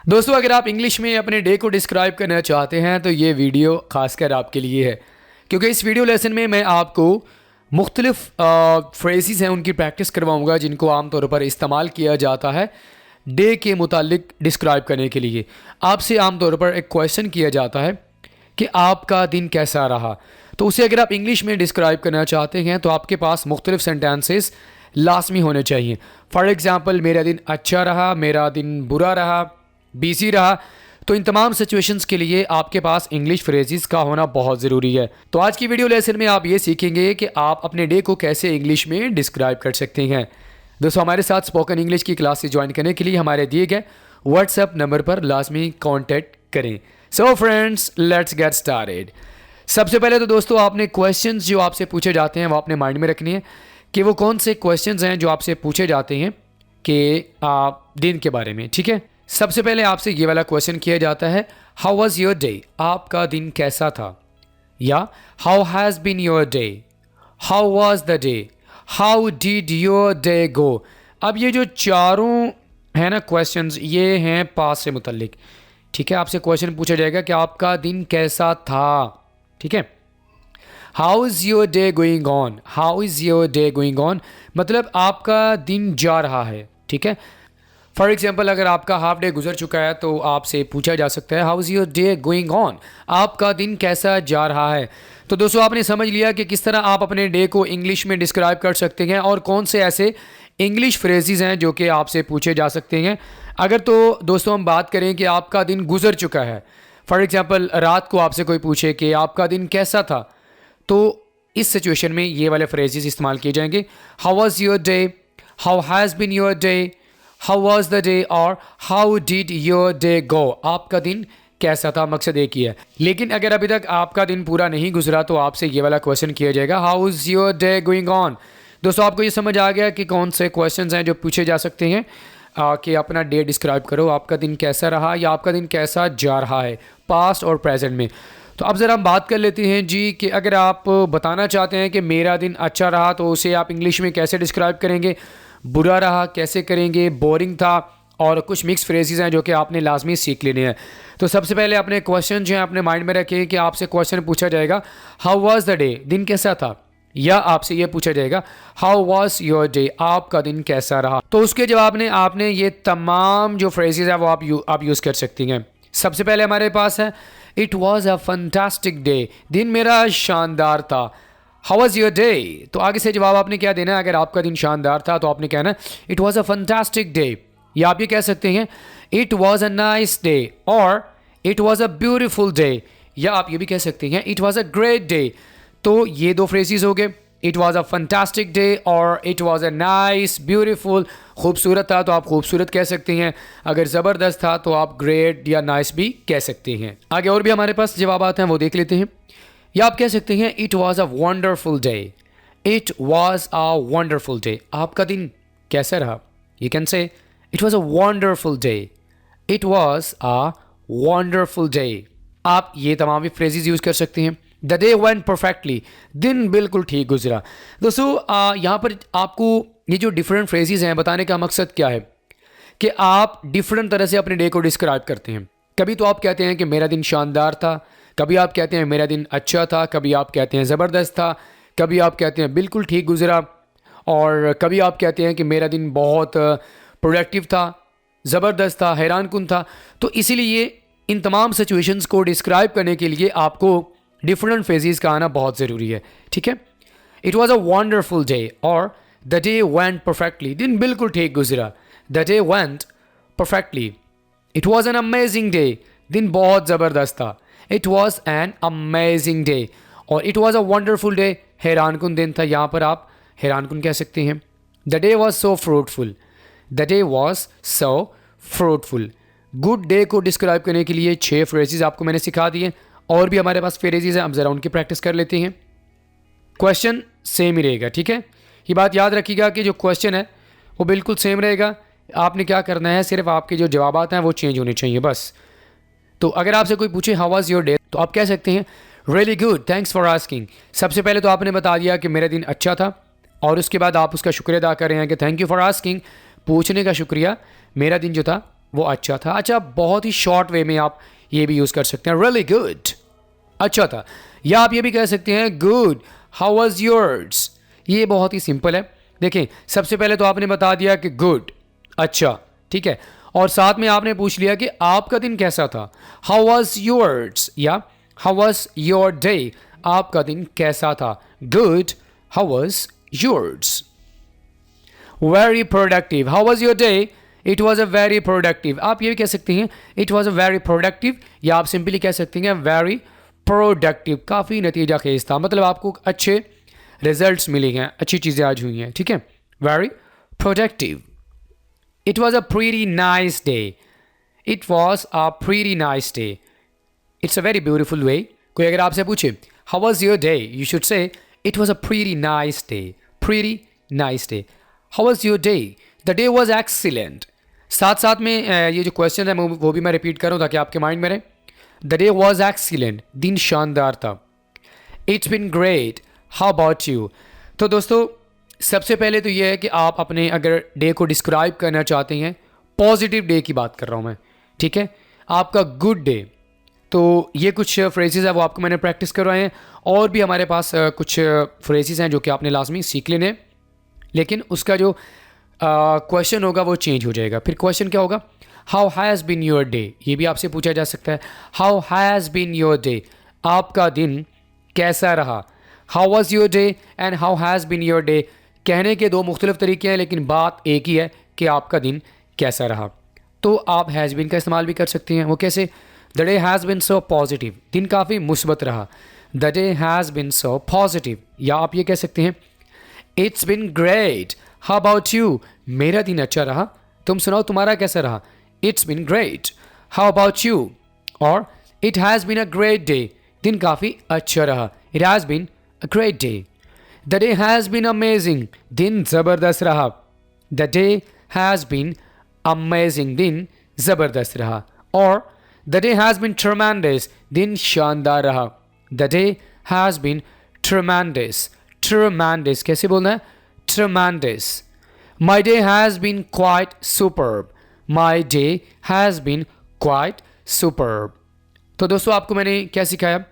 दोस्तों, अगर आप इंग्लिश में अपने डे को डिस्क्राइब करना चाहते हैं तो ये वीडियो खासकर आपके लिए है, क्योंकि इस वीडियो लेसन में मैं आपको मुख्तलिफ फ्रेजेस हैं उनकी प्रैक्टिस करवाऊंगा जिनको आमतौर पर इस्तेमाल किया जाता है डे के मुतालिक डिस्क्राइब करने के लिए। आपसे आमतौर पर एक क्वेश्चन किया जाता है कि आपका दिन कैसा रहा, तो उसे अगर आप इंग्लिश में डिस्क्राइब करना चाहते हैं तो आपके पास मुख्तलिफ सेंटेंसेस लाजमी होने चाहिए। फॉर एग्ज़ाम्पल, मेरा दिन अच्छा रहा, मेरा दिन बुरा रहा, बिजी रहा। तो इन तमाम सिचुएशंस के लिए आपके पास इंग्लिश फ्रेजेस का होना बहुत ज़रूरी है। तो आज की वीडियो लेसन में आप ये सीखेंगे कि आप अपने डे को कैसे इंग्लिश में डिस्क्राइब कर सकते हैं। दोस्तों, हमारे साथ स्पोकन इंग्लिश की क्लासेस ज्वाइन करने के लिए हमारे दिए गए व्हाट्सएप नंबर पर लाजमी कॉन्टैक्ट करें। So friends, let's get started. सबसे पहले तो दोस्तों, आपने क्वेश्चंस जो आपसे पूछे जाते हैं वो आपने माइंड में रखनी है कि वो कौन से क्वेश्चंस हैं जो आपसे पूछे जाते हैं कि दिन के बारे में। ठीक है, सबसे पहले आपसे ये वाला क्वेश्चन किया जाता है, हाउ वॉज योर डे, आपका दिन कैसा था, या how has been your day, how was the day, how did your day go. अब ये जो चारों है ना क्वेश्चंस, ये हैं पास से मुतल्लिक। ठीक है, आपसे क्वेश्चन पूछा जाएगा कि आपका दिन कैसा था। ठीक है, how is your day going on, how is your day going on मतलब आपका दिन जा रहा है। ठीक है, फॉर एग्जाम्पल, अगर आपका हाफ डे गुजर चुका है तो आपसे पूछा जा सकता है, how is your day going on, आपका दिन कैसा जा रहा है। तो दोस्तों, आपने समझ लिया कि किस तरह आप अपने डे को इंग्लिश में डिस्क्राइब कर सकते हैं और कौन से ऐसे इंग्लिश फ्रेजेस हैं जो कि आपसे पूछे जा सकते हैं। अगर तो दोस्तों हम बात करें कि आपका दिन गुजर चुका है, फॉर एग्जाम्पल रात को आपसे कोई पूछे कि आपका दिन कैसा था, तो इस सिचुएशन में ये वाले फ्रेजेस इस्तेमाल किए जाएंगे, how was your day, how has been your day, how was the day, और how did your day go, आपका दिन कैसा था। मकसद एक ही है। लेकिन अगर अभी तक आपका दिन पूरा नहीं गुजरा तो आपसे ये वाला क्वेश्चन किया जाएगा, how is your day going on. दोस्तों, आपको ये समझ आ गया कि कौन से क्वेश्चंस हैं जो पूछे जा सकते हैं कि अपना डे डिस्क्राइब करो, आपका दिन कैसा रहा या आपका दिन कैसा जा रहा है, पास्ट और प्रेजेंट में। तो अब ज़रा हम बात कर लेते हैं जी कि अगर आप बताना चाहते हैं कि मेरा दिन अच्छा रहा तो उसे आप इंग्लिश में कैसे डिस्क्राइब करेंगे, बुरा रहा कैसे करेंगे, बोरिंग था, और कुछ मिक्स फ्रेजेस हैं जो कि आपने लाजमी सीख लेने हैं। तो सबसे पहले अपने क्वेश्चन जो हैं अपने माइंड में रखें कि आपसे क्वेश्चन पूछा जाएगा, हाउ वाज द डे, दिन कैसा था, या आपसे ये पूछा जाएगा, हाउ वाज योर डे, आपका दिन कैसा रहा। तो उसके जवाब में आपने ये तमाम जो फ्रेजेस हैं वो आप यूज़ कर सकती हैं। सबसे पहले हमारे पास है, it was a fantastic day, दिन मेरा शानदार था। हाउ वॉज योर डे, तो आगे से जवाब आपने क्या देना है। अगर आपका दिन शानदार था तो आपने कहना it was a fantastic day, या आप ये कह सकते हैं it was a nice day, और it was a beautiful day, या आप ये भी कह सकते हैं it was a great day. तो ये दो फ्रेजेस हो गए, it was a fantastic day और it was a nice beautiful. खूबसूरत था तो आप खूबसूरत कह सकते हैं, अगर ज़बरदस्त था तो आप ग्रेट या नाइस भी कह सकते हैं। आगे और भी हमारे पास जवाब आते हैं, वो देख लेते हैं। या आप कह सकते हैं it was a wonderful day, it was a wonderful day, आपका दिन कैसा रहा। You can say it was a wonderful day, it was a wonderful day. आप ये तमाम भी फ्रेजेस यूज़ कर सकते हैं। द डे वेंट परफेक्टली, दिन बिल्कुल ठीक गुजरा। दोस्तों, यहाँ पर आपको ये जो डिफरेंट फ्रेजेस हैं बताने का मकसद क्या है कि आप डिफरेंट तरह से अपने डे को डिस्क्राइब करते हैं। कभी तो आप कहते हैं कि मेरा दिन शानदार था, कभी आप कहते हैं मेरा दिन अच्छा था, कभी आप कहते हैं ज़बरदस्त था, कभी आप कहते हैं बिल्कुल ठीक गुजरा, और कभी आप कहते हैं कि मेरा दिन बहुत प्रोडक्टिव था, ज़बरदस्त था, हैरान कुन था। तो इसीलिए इन तमाम सिचुएशंस को डिस्क्राइब करने के लिए आपको डिफरेंट फेजेस का आना बहुत ज़रूरी है। ठीक है, it was a wonderful day, और द डे वेंट परफेक्टली, दिन बिल्कुल ठीक गुजरा। The day went perfectly, it was an amazing day, दिन बहुत ज़बरदस्त था। It was an amazing day, और it was a wonderful day, हैरान कुन दिन था, यहाँ पर आप हैरान कुन कह सकते हैं। The day was so fruitful, the day was so fruitful. Good day को डिस्क्राइब करने के लिए 6 फ्रेजेस आपको मैंने सिखा दिए, और भी हमारे पास फ्रेजेस हैं, अब ज़रा उनकी प्रैक्टिस कर लेते हैं। क्वेश्चन सेम ही रहेगा। ठीक है, ये बात याद रखिएगा कि जो क्वेश्चन है वो बिल्कुल सेम रहेगा। आपने क्या करना है, सिर्फ आपके जो जवाबात हैं वो चेंज होने चाहिए बस। तो अगर आपसे कोई पूछे हाउ वाज योर डे, तो आप कह सकते हैं really good, thanks for asking. सबसे पहले तो आपने बता दिया कि मेरा दिन अच्छा था, और उसके बाद आप उसका शुक्रिया अदा कर रहे हैं कि थैंक यू फॉर आस्किंग, पूछने का शुक्रिया, मेरा दिन जो था वो अच्छा था। अच्छा, बहुत ही शॉर्ट वे में आप ये भी यूज़ कर सकते हैं, रियली गुड, अच्छा था। या आप ये भी कह सकते हैं गुड, हाउ वाज योर्स। ये बहुत ही सिंपल है। देखें, सबसे पहले तो आपने बता दिया कि गुड, अच्छा, ठीक है, और साथ में आपने पूछ लिया कि आपका दिन कैसा था, हाउ वाज योर्स, या हाउ वाज योर डे, आपका दिन कैसा था, good, how was yours. Very productive, how was your day, it was a very productive. आप ये भी कह सकते हैं it was a very productive, या आप सिंपली कह सकते हैं वेरी प्रोडक्टिव, काफ़ी नतीजा खेज था, मतलब आपको अच्छे रिजल्ट्स मिले हैं, अच्छी चीज़ें आज हुई हैं, ठीक है, very productive. It was a pretty nice day, it was a pretty nice day, it's a very beautiful way. कोई अगर आपसे पूछे how was your day, you should say it was a pretty nice day, pretty nice day. How was your day, the day was excellent. साथ साथ में ये जो question है वो भी मैं रिपीट करूँ ताकि आपके माइंड में रहे। द डे वॉज एक्सीलेंट, दिन शानदार था। It's been great, how about you. तो दोस्तों, सबसे पहले तो ये है कि आप अपने अगर डे को डिस्क्राइब करना चाहते हैं, पॉजिटिव डे की बात कर रहा हूँ मैं, ठीक है, आपका गुड डे, तो ये कुछ फ्रेजेस है वो आपको मैंने प्रैक्टिस करवाए हैं, और भी हमारे पास कुछ फ्रेजेस हैं जो कि आपने लाजमी सीख लेने हैं, लेकिन उसका जो क्वेश्चन होगा वो चेंज हो जाएगा। फिर क्वेश्चन क्या होगा, how has been your day, ये भी आपसे पूछा जा सकता है, how has been your day, आपका दिन कैसा रहा। How was your day and how has been your day, कहने के दो मुख्तलिफ तरीके हैं, लेकिन बात एक ही है कि आपका दिन कैसा रहा। तो आप हैज़ बीन का इस्तेमाल भी कर सकते हैं। वो कैसे, the day has been so positive, दिन काफ़ी मुस्बत रहा, the day has been so positive. या आप ये कह सकते हैं it's been great, how about you, मेरा दिन अच्छा रहा, तुम सुनाओ तुम्हारा कैसा रहा, it's been great, how about you. और it has been a great day, दिन काफ़ी अच्छा रहा, it has been a great day. The day has been amazing, दिन ज़बरदस्त रहा, the day has been amazing, दिन ज़बरदस्त रहा। और the day has been tremendous, दिन शानदार रहा, the day has been tremendous. Tremendous कैसे बोलना है, tremendous. My day has been quite superb, my day has been quite superb. तो दोस्तों, आपको मैंने क्या सिखाया,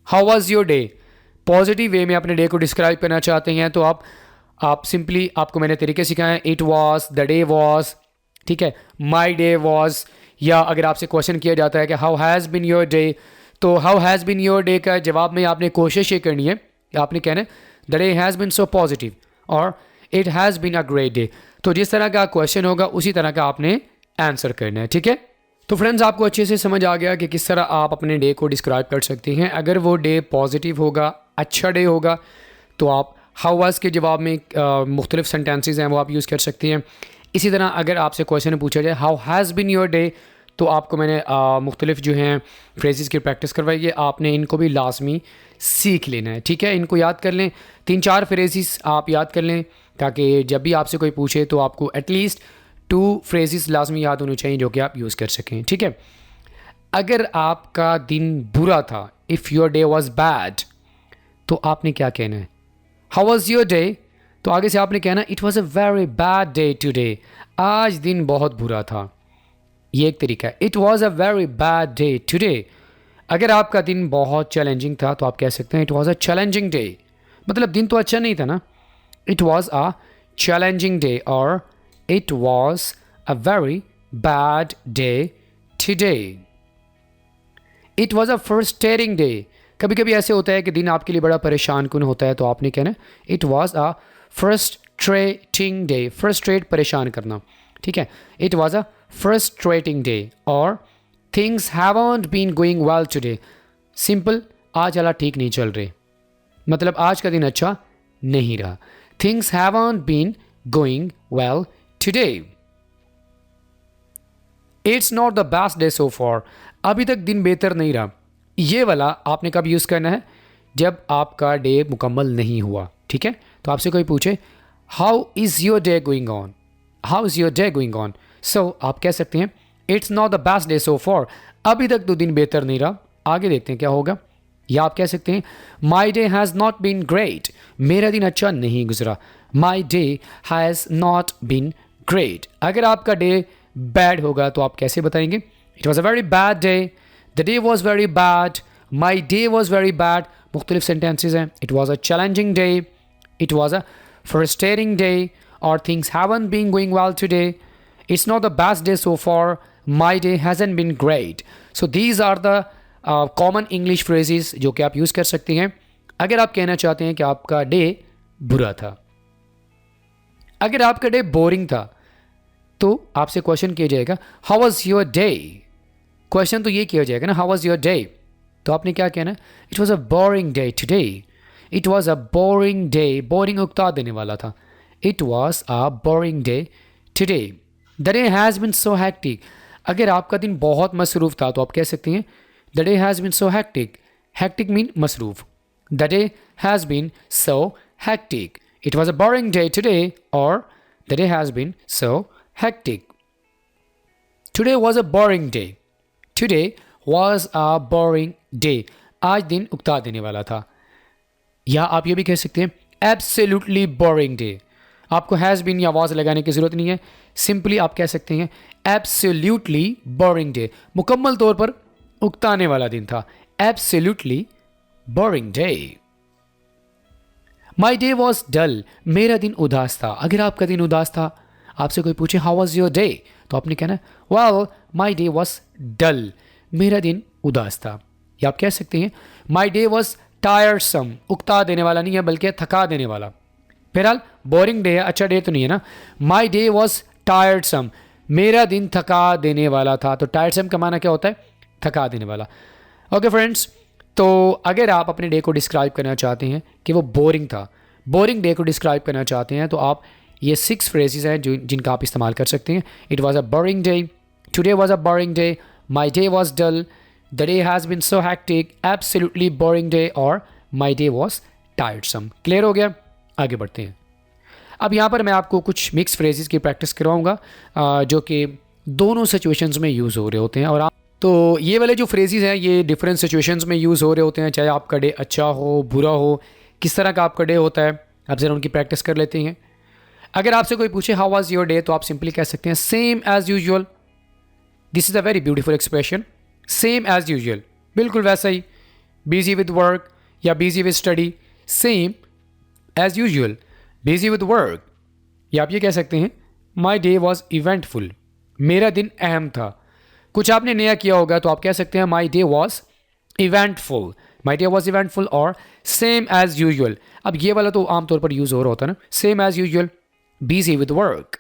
how was your day, positive way में अपने डे को डिस्क्राइब करना चाहते हैं तो आप सिंपली, आपको मैंने तरीके सिखाए, it was, the day was, ठीक है, माई डे वॉज। या अगर आपसे क्वेश्चन किया जाता है कि how has been your day, तो how has been your day का जवाब में आपने कोशिश ये करनी है, आपने कहना है the day has been so positive और it has been a great day. तो जिस तरह का क्वेश्चन होगा उसी तरह का आपने आंसर करना है, ठीक है। तो फ्रेंड्स, आपको अच्छे से समझ आ गया कि किस तरह आप अपने डे को डिस्क्राइब कर सकते हैं। अगर वो डे पॉजिटिव होगा, अच्छा डे होगा, तो आप हाउ वाज के जवाब में मुख्तलिफ सेंटेंसेस हैं वो आप यूज़ कर सकते हैं। इसी तरह अगर आपसे क्वेश्चन पूछा जाए how has been your day, तो आपको मैंने मुख्तलिफ जो हैं फ्रेजेस की प्रैक्टिस करवाई है, आपने इनको भी लाजमी सीख लेना है, ठीक है। इनको याद कर लें, 3-4 फ्रेजेस आप याद कर लें, ताकि जब भी आपसे कोई पूछे तो आपको एटलीस्ट 2 फ्रेजेस लाजमी याद होने चाहिए जो कि आप यूज़ कर सकें, ठीक है। अगर आपका दिन बुरा था, if your day was bad, तो आपने क्या कहना है, हाउ वॉज योर डे, तो आगे से आपने कहना it was a very bad day today, आज दिन बहुत बुरा था। ये एक तरीका है, it was a very bad day today. अगर आपका दिन बहुत चैलेंजिंग था तो आप कह सकते हैं it was a challenging day, मतलब दिन तो अच्छा नहीं था ना, it was a challenging day, और it was a very bad day today. It was a frustrating day, कभी कभी ऐसे होता है कि दिन आपके लिए बड़ा परेशान कुन होता है, तो आपने कहना it was a frustrating day, frustrate परेशान करना, ठीक है, it was a frustrating day. और things haven't been going well today, simple, आज हालात ठीक नहीं चल रहे, मतलब आज का दिन अच्छा नहीं रहा, things haven't been going well today. It's not the best day so far, अभी तक दिन बेहतर नहीं रहा। ये वाला आपने कब यूज़ करना है, जब आपका डे मुकम्मल नहीं हुआ, ठीक है। तो आपसे कोई पूछे how is your day going on, how is your day going on, so आप कह सकते हैं it's not the best day so far, अभी तक तो दिन बेहतर नहीं रहा, आगे देखते हैं क्या होगा। या आप कह सकते हैं my day has not been great, मेरा दिन अच्छा नहीं गुजरा, my day has not been great. अगर आपका डे बैड होगा तो आप कैसे बताएंगे? It was a very bad day, the day was very bad, my day was very bad. मुख्तलिफ सेंटेंसेज हैं। It was a challenging day, it was a frustrating day, और things haven't been going well today, it's not the best day so far, my day hasn't been great. So these are the common English phrases जो कि आप use कर सकते हैं अगर आप कहना चाहते हैं कि आपका डे बुरा था। अगर आपका डे बोरिंग था तो आपसे क्वेश्चन किया जाएगा how was your day. Question तो ये किया जाएगा ना, हाउ वाज योर डे, तो आपने क्या कहना? It was a boring day today, it was a boring day. Boring उकता देने वाला था। It was a boring day today, the day has been so hectic. अगर आपका दिन बहुत मसरूफ़ था तो आप कह सकते हैं the day has been so hectic. Hectic mean मसरूफ़। The day has been so hectic, it was a boring day today, और the day has been so hectic. Today was a boring day, today was a boring day. आज दिन उकता देने वाला था। या आप ये भी कह सकते हैं एब्सोल्युटली बोरिंग डे। आपको हैज़ बीन या वॉज लगाने की ज़रूरत नहीं है, सिंपली आप कह सकते हैं एब्सोल्युटली बोरिंग डे। मुकम्मल तौर पर उकताने वाला दिन था। Absolutely boring day. My day was dull, मेरा दिन उदास था। अगर आपका दिन उदास था, आपसे कोई पूछे हाउ वॉज योर डे, तो आपने कहना well my day was dull, मेरा दिन उदास था। या आप कह सकते हैं माई डे वॉज टायरसम, उकता देने वाला नहीं है बल्कि थका देने वाला। फिलहाल बोरिंग डे है, अच्छा डे तो नहीं है ना। माई डे वॉज टायरसम, मेरा दिन थका देने वाला था। तो टायरसम का माना क्या होता है? थका देने वाला। ओके फ्रेंड्स, तो अगर आप अपने डे को डिस्क्राइब करना चाहते हैं कि वो बोरिंग था, बोरिंग डे को डिस्क्राइब करना चाहते हैं, तो आप ये 6 फ्रेजेस हैं जिनका आप इस्तेमाल कर सकते हैं। It was a boring day, today was a boring day, my day was dull, the day has been so hectic, absolutely boring day, और my day was tiresome. Clear हो गया? आगे बढ़ते हैं। अब यहाँ पर मैं आपको कुछ मिक्स फ्रेजेस की प्रैक्टिस करवाऊँगा जो कि दोनों सिचुएशंस में यूज़ हो रहे होते हैं। और आप तो ये वाले जो फ्रेजेस हैं ये डिफरेंट सिचुएशंस में यूज़ हो रहे होते हैं, चाहे आपका डे अच्छा हो बुरा हो, किस तरह का आपका डे होता है। आप ज़रा उनकी प्रैक्टिस कर लेते हैं। अगर आपसे कोई पूछे हाउ वाज योर डे, तो आप सिंपली कह सकते हैं same as usual. This is a very beautiful expression, same as usual, बिल्कुल वैसा ही। बिजी विद वर्क या busy with study, same as usual, busy with work. या आप ये कह सकते हैं माई डे वॉज इवेंटफुल, मेरा दिन अहम था। कुछ आपने नया किया होगा तो आप कह सकते हैं my day was eventful, my day was eventful, और सेम एज़ यूजुअल। अब ये वाला तो आमतौर पर यूज़ हो रहा होता है ना, same as usual, busy with work.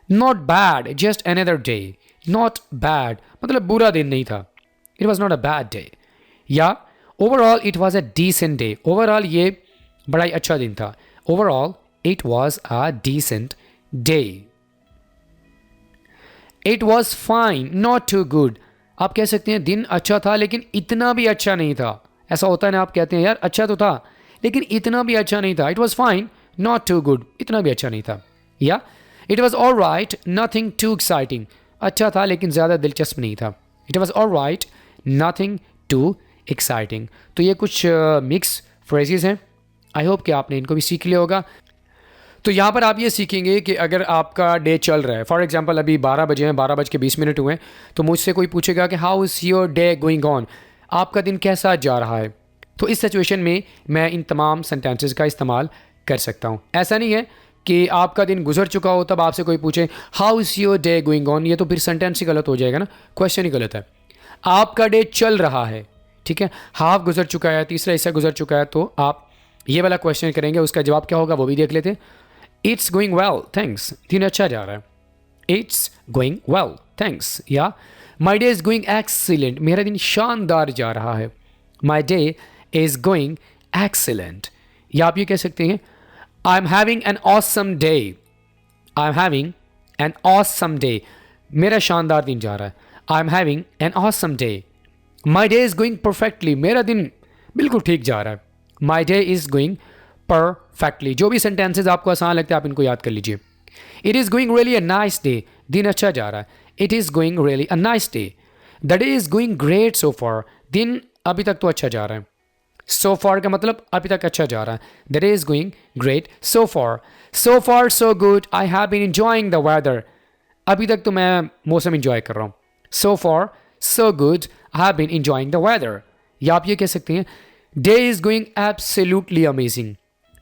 Not bad, just another day. Not bad मतलब बुरा दिन नहीं था, it was not a bad day. या overall it was a decent day, overall ये बड़ा ही अच्छा दिन था। Overall it was a decent day. It was fine not too good, आप कह सकते हैं दिन अच्छा था लेकिन इतना भी अच्छा नहीं था। ऐसा होता है ना, आप कहते हैं यार अच्छा तो था लेकिन इतना भी अच्छा नहीं था। It was fine not too good, इतना भी अच्छा नहीं था। या it was all right nothing too exciting, अच्छा था लेकिन ज़्यादा दिलचस्प नहीं था। It was all right nothing too exciting. तो ये कुछ मिक्स फ्रेजेस हैं, आई होप कि आपने इनको भी सीख लिया होगा। तो यहाँ पर आप ये सीखेंगे कि अगर आपका डे चल रहा है, फॉर एग्जांपल अभी 12 बजे हैं, 12:20 हुए हैं, तो मुझसे कोई पूछेगा कि how is your day going on, आपका दिन कैसा जा रहा है। तो इस सिचुएशन में मैं इन तमाम सेंटेंसेस का इस्तेमाल कर सकता हूँ। ऐसा नहीं है कि आपका दिन गुजर चुका हो तब आपसे कोई पूछे how is your day going on, ये तो फिर सेंटेंस ही गलत हो जाएगा ना, क्वेश्चन ही गलत है। आपका डे चल रहा है, ठीक है, हाफ गुजर चुका है, तीसरा हिस्सा गुजर चुका है, तो आप ये वाला क्वेश्चन करेंगे, उसका जवाब क्या होगा वो भी देख लेते हैं। इट्स गोइंग वेल थैंक्स, दिन अच्छा जा रहा है। It's going well thanks. या my day is going excellent, मेरा दिन शानदार जा रहा है। My day is going excellent. या आप ये कह सकते हैं I am having an awesome day, I am having an awesome day, मेरा शानदार दिन जा रहा है। I am having an awesome day. My day is going perfectly, मेरा दिन बिल्कुल ठीक जा रहा है। My day is going perfectly. जो भी सेंटेंसेज आपको आसान लगते हैं आप इनको याद कर लीजिए। It is going really a nice day, दिन अच्छा जा रहा है। It is going really a nice day. The day is going great so far, दिन अभी तक तो अच्छा जा रहा है। सो फार का मतलब अभी तक अच्छा जा रहा है। The day is going great so far. So far so good, I have been enjoying the weather, अभी तक तो मैं मौसम इंजॉय कर रहा हूँ। So far so good, I have been enjoying the weather. या आप ये कह सकते हैं day is going absolutely amazing.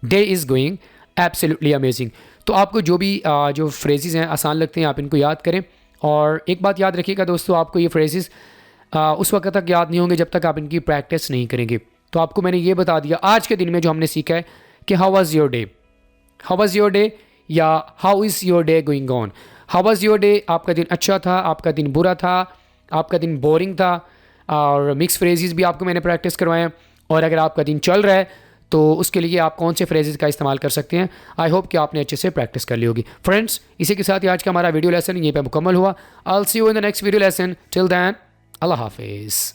Day is going absolutely amazing. तो आपको जो भी जो फ्रेजेस हैं आसान लगते हैं, आप इनको याद करें। और एक बात याद रखिएगा दोस्तों, आपको ये फ्रेजेस उस वक्त तक याद नहीं होंगे जब तक आप इनकी प्रैक्टिस नहीं करेंगे। तो आपको मैंने ये बता दिया आज के दिन में जो हमने सीखा है कि how was your day, how was your day, या how is your day going on. How was your day, आपका दिन अच्छा था, आपका दिन बुरा था, आपका दिन बोरिंग था। और मिक्स फ्रेजेस भी आपको मैंने प्रैक्टिस करवाए हैं। और अगर आपका दिन चल रहा है तो उसके लिए आप कौन से फ्रेजेस का इस्तेमाल कर सकते हैं। आई होप कि आपने अच्छे से प्रैक्टिस कर ली होगी। फ्रेंड्स, इसी के साथ ही आज का हमारा वीडियो लेसन यहीं पे मुकम्मल हुआ। I will see you in the next video lesson. Till then, अल्लाह हाफिज़।